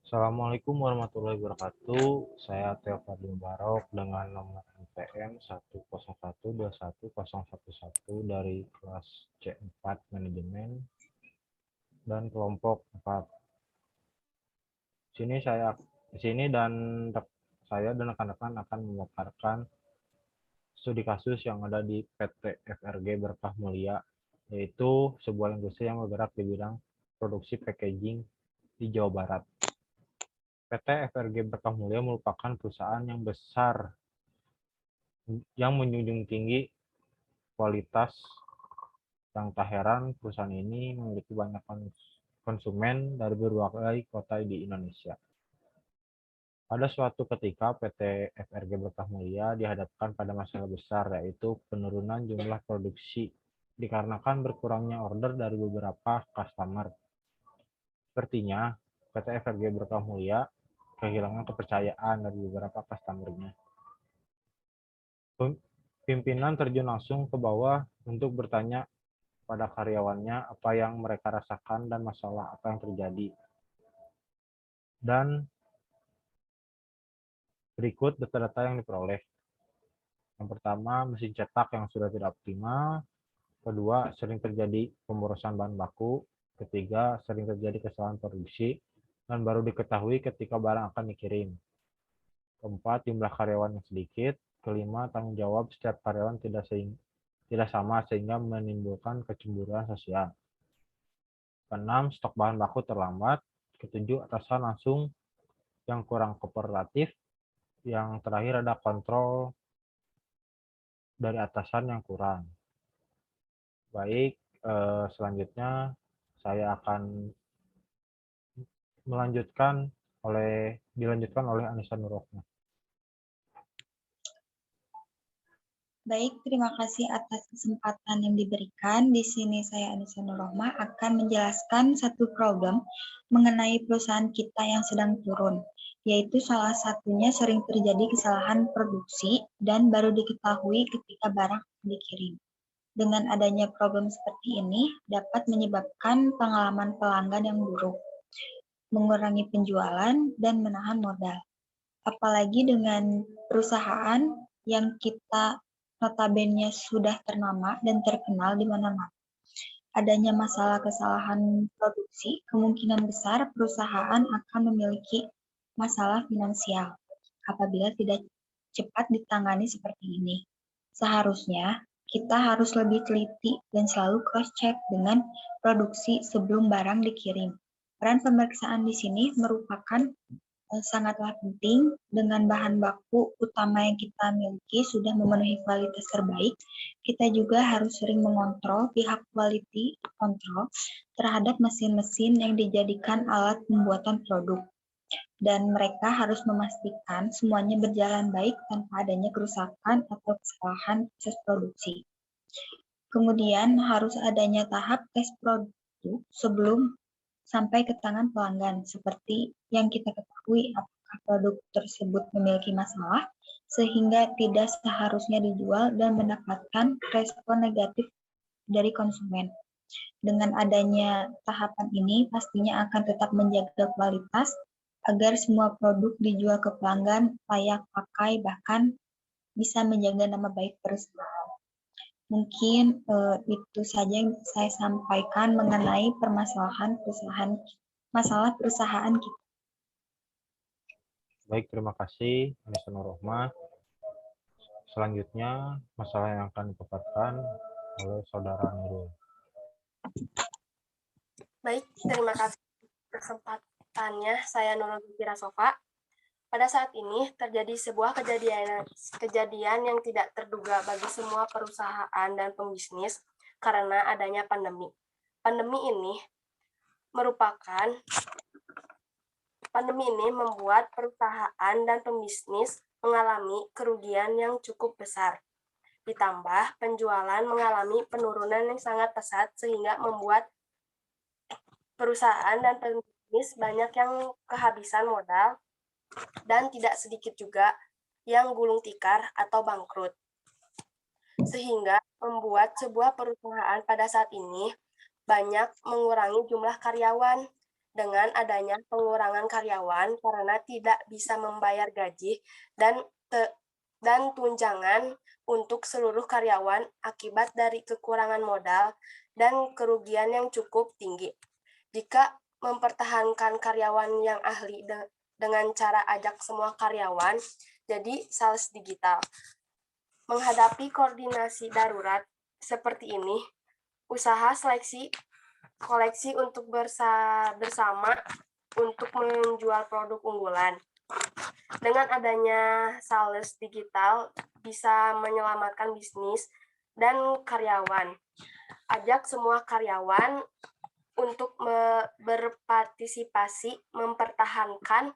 Assalamualaikum warahmatullahi wabarakatuh. Saya Teo Fadil Barok dengan nomor NPM 101212111 dari kelas C4 Manajemen dan kelompok 4. Sini saya di sini dan saya dan rekan-rekan akan memaparkan studi kasus yang ada di PT FRG Berkah Mulia, yaitu sebuah industri yang bergerak di bidang produksi packaging di Jawa Barat. PT FRG Berkah Mulia merupakan perusahaan yang besar yang menjunjung tinggi kualitas, yang tak heran perusahaan ini memiliki banyak konsumen dari berbagai kota di Indonesia. Pada suatu ketika PT FRG Berkah Mulia dihadapkan pada masalah besar, yaitu penurunan jumlah produksi dikarenakan berkurangnya order dari beberapa customer. Sepertinya PT FRG Berkah Mulia kehilangan kepercayaan dari beberapa customer-nya. Pimpinan terjun langsung ke bawah untuk bertanya pada karyawannya apa yang mereka rasakan dan masalah apa yang terjadi. Dan berikut data-data yang diperoleh. Yang pertama, mesin cetak yang sudah tidak optimal. Kedua, sering terjadi pemborosan bahan baku. Ketiga, sering terjadi kesalahan produksi dan baru diketahui ketika barang akan dikirim. Keempat, jumlah karyawan yang sedikit. Kelima, tanggung jawab setiap karyawan tidak sama sehingga menimbulkan kecemburuan sosial. Keenam, stok bahan baku terlambat. Ketujuh, atasan langsung yang kurang kooperatif. Yang terakhir ada kontrol dari atasan yang kurang. Baik, selanjutnya saya akan dilanjutkan oleh Anissa Nurrohmah. Baik, terima kasih atas kesempatan yang diberikan. Di sini saya Anissa Nurrohmah akan menjelaskan satu problem mengenai perusahaan kita yang sedang turun, yaitu salah satunya sering terjadi kesalahan produksi dan baru diketahui ketika barang dikirim. Dengan adanya problem seperti ini dapat menyebabkan pengalaman pelanggan yang buruk, mengurangi penjualan, dan menahan modal. Apalagi dengan perusahaan yang kita notabene sudah ternama dan terkenal di mana-mana. Adanya masalah kesalahan produksi, kemungkinan besar perusahaan akan memiliki masalah finansial apabila tidak cepat ditangani seperti ini. Seharusnya kita harus lebih teliti dan selalu cross-check dengan produksi sebelum barang dikirim. Peran pemeriksaan di sini merupakan sangatlah penting. Dengan bahan baku utama yang kita miliki sudah memenuhi kualitas terbaik, kita juga harus sering mengontrol pihak quality control terhadap mesin-mesin yang dijadikan alat pembuatan produk. Dan mereka harus memastikan semuanya berjalan baik tanpa adanya kerusakan atau kesalahan proses produksi. Kemudian harus adanya tahap tes produk sebelum sampai ke tangan pelanggan, seperti yang kita ketahui apakah produk tersebut memiliki masalah, sehingga tidak seharusnya dijual dan mendapatkan respon negatif dari konsumen. Dengan adanya tahapan ini, pastinya akan tetap menjaga kualitas agar semua produk dijual ke pelanggan layak pakai, bahkan bisa menjaga nama baik perusahaan. Mungkin itu saja yang saya sampaikan mengenai masalah perusahaan kita. Baik, terima kasih Anissa Nurrohmah. Selanjutnya, masalah yang akan dipaparkan oleh Saudara Nurul. Baik, terima kasih kesempatannya. Saya Nurul Fira Sofa. Pada saat ini terjadi sebuah kejadian yang tidak terduga bagi semua perusahaan dan pembisnis karena adanya pandemi. Pandemi ini membuat perusahaan dan pembisnis mengalami kerugian yang cukup besar. Ditambah penjualan mengalami penurunan yang sangat pesat sehingga membuat perusahaan dan pembisnis banyak yang kehabisan modal dan tidak sedikit juga yang gulung tikar atau bangkrut. Sehingga membuat sebuah perusahaan pada saat ini banyak mengurangi jumlah karyawan dengan adanya pengurangan karyawan karena tidak bisa membayar gaji dan tunjangan untuk seluruh karyawan akibat dari kekurangan modal dan kerugian yang cukup tinggi. Jika mempertahankan karyawan yang ahli dengan cara ajak semua karyawan jadi sales digital. Menghadapi koordinasi darurat seperti ini, usaha seleksi koleksi untuk bersama untuk menjual produk unggulan. Dengan adanya sales digital bisa menyelamatkan bisnis dan karyawan. Ajak semua karyawan untuk berpartisipasi mempertahankan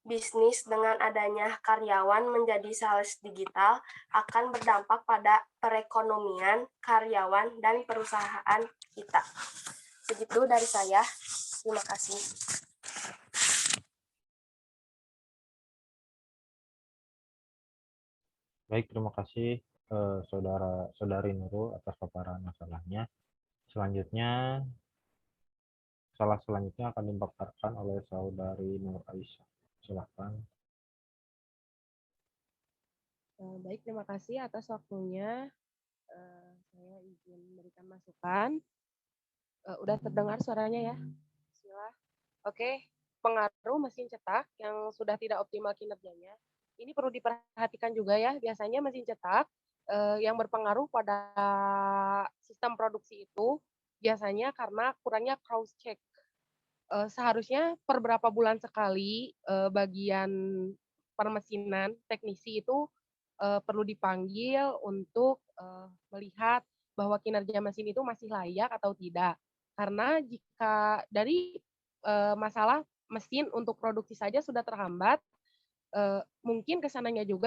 bisnis dengan adanya karyawan menjadi sales digital akan berdampak pada perekonomian karyawan dan perusahaan kita. Segitu dari saya. Terima kasih. Baik, terima kasih saudari Nurul atas paparan masalahnya. Selanjutnya, selanjutnya akan dipaparkan oleh saudari Nur Aisyah. Silakan. Baik, terima kasih atas waktunya. Saya izin memberikan masukan. Udah terdengar suaranya ya? Bismillah. Oke, pengaruh mesin cetak yang sudah tidak optimal kinerjanya. Ini perlu diperhatikan juga ya. Biasanya mesin cetak yang berpengaruh pada sistem produksi itu biasanya karena kurangnya cross check. Seharusnya per berapa bulan sekali bagian permesinan teknisi itu perlu dipanggil untuk melihat bahwa kinerja mesin itu masih layak atau tidak. Karena jika dari masalah mesin untuk produksi saja sudah terhambat, mungkin kesananya juga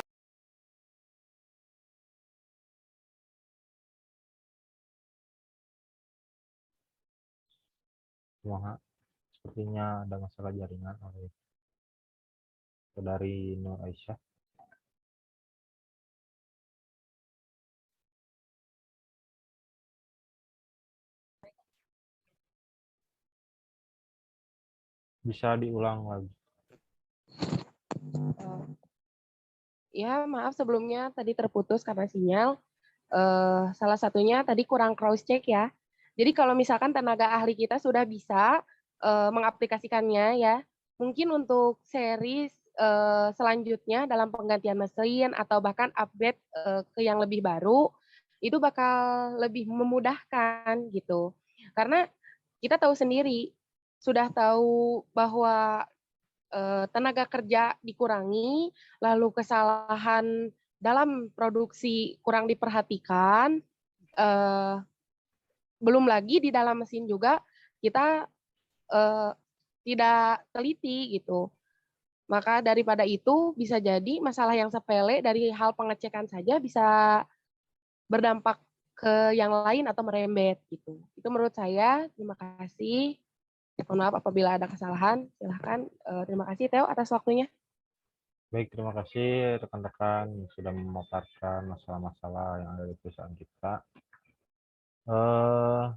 Sepertinya ada masalah jaringan oleh saudari Nur Aisyah. Bisa diulang lagi. Ya, maaf sebelumnya tadi terputus karena sinyal. Salah satunya tadi kurang cross check ya. Jadi kalau misalkan tenaga ahli kita sudah bisa mengaplikasikannya ya, mungkin untuk series selanjutnya dalam penggantian mesin atau bahkan upgrade ke yang lebih baru, itu bakal lebih memudahkan gitu. Karena kita tahu sendiri, sudah tahu bahwa tenaga kerja dikurangi, lalu kesalahan dalam produksi kurang diperhatikan, belum lagi di dalam mesin juga kita tidak teliti gitu. Maka daripada itu bisa jadi masalah yang sepele dari hal pengecekan saja bisa berdampak ke yang lain atau merembet gitu. Itu menurut saya. Terima kasih. Mohon maaf apabila ada kesalahan. Silahkan. Terima kasih Theo atas waktunya. Baik, terima kasih rekan-rekan yang sudah memaparkan masalah-masalah yang ada di perusahaan kita.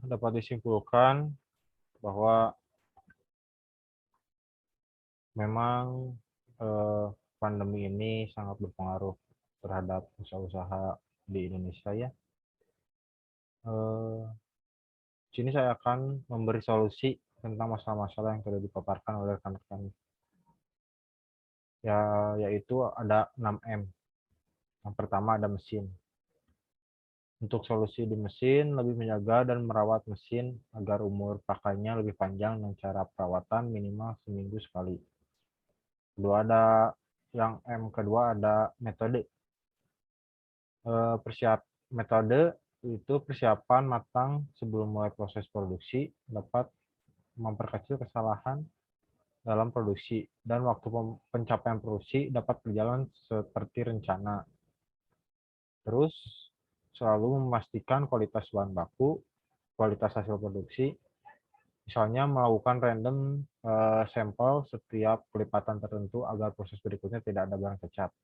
Dapat disimpulkan bahwa memang pandemi ini sangat berpengaruh terhadap usaha-usaha di Indonesia ya. Sini saya akan memberi solusi tentang masalah-masalah yang sudah dipaparkan oleh rekan-rekan. Ya, yaitu ada 6M. Yang pertama ada mesin. Untuk solusi di mesin, lebih menjaga dan merawat mesin agar umur pakainya lebih panjang dengan cara perawatan minimal seminggu sekali. Kedua ada metode. Metode itu persiapan matang sebelum mulai proses produksi dapat memperkecil kesalahan dalam produksi dan waktu pencapaian produksi dapat berjalan seperti rencana. Terus selalu memastikan kualitas bahan baku, kualitas hasil produksi, misalnya melakukan random sampel setiap pelipatan tertentu agar proses berikutnya tidak ada barang cacat.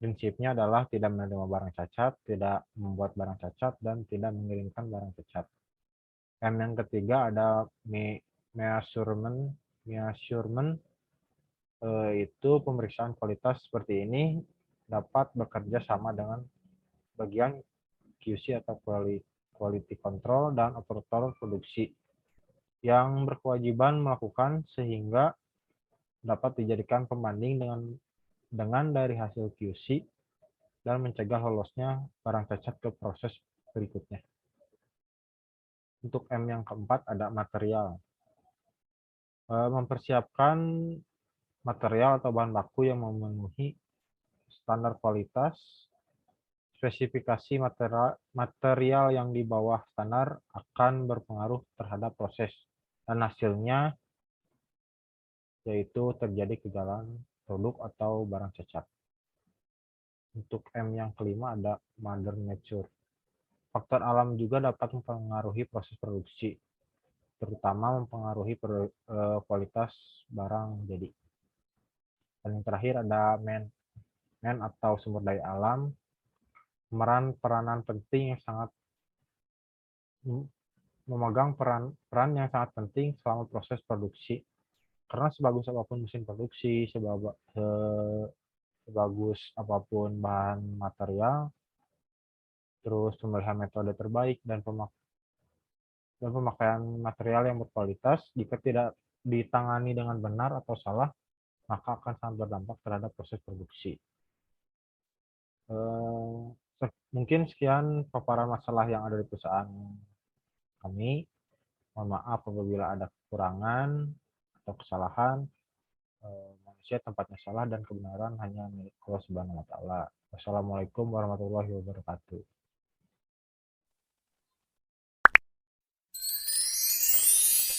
Prinsipnya adalah tidak menerima barang cacat, tidak membuat barang cacat, dan tidak mengirimkan barang cacat. M yang ketiga ada measurement measurement itu pemeriksaan kualitas seperti ini dapat bekerja sama dengan bagian QC atau quality control dan operator produksi yang berkewajiban melakukan sehingga dapat dijadikan pembanding dengan dari hasil QC dan mencegah lolosnya barang cacat ke proses berikutnya. Untuk M yang keempat ada material. Mempersiapkan material atau bahan baku yang memenuhi standar kualitas, spesifikasi material yang di bawah standar akan berpengaruh terhadap proses dan hasilnya, yaitu terjadi kegagalan produk atau barang cacat. Untuk M yang kelima ada mother nature. Faktor alam juga dapat mempengaruhi proses produksi, terutama mempengaruhi kualitas barang jadi. Dan yang terakhir ada man atau sumber daya alam, peranan penting yang sangat memegang peran yang sangat penting selama proses produksi. Karena sebagus apapun mesin produksi, sebagus apapun bahan material, terus pemilihan metode terbaik dan pemakaian material yang berkualitas, jika tidak ditangani dengan benar atau salah, maka akan sangat berdampak terhadap proses produksi. Mungkin sekian paparan masalah yang ada di perusahaan kami. Mohon maaf apabila ada kekurangan atau kesalahan. Manusia tempatnya salah dan kebenaran hanya milik Allah Subhanahu wa Ta'ala. Wassalamualaikum warahmatullahi wabarakatuh.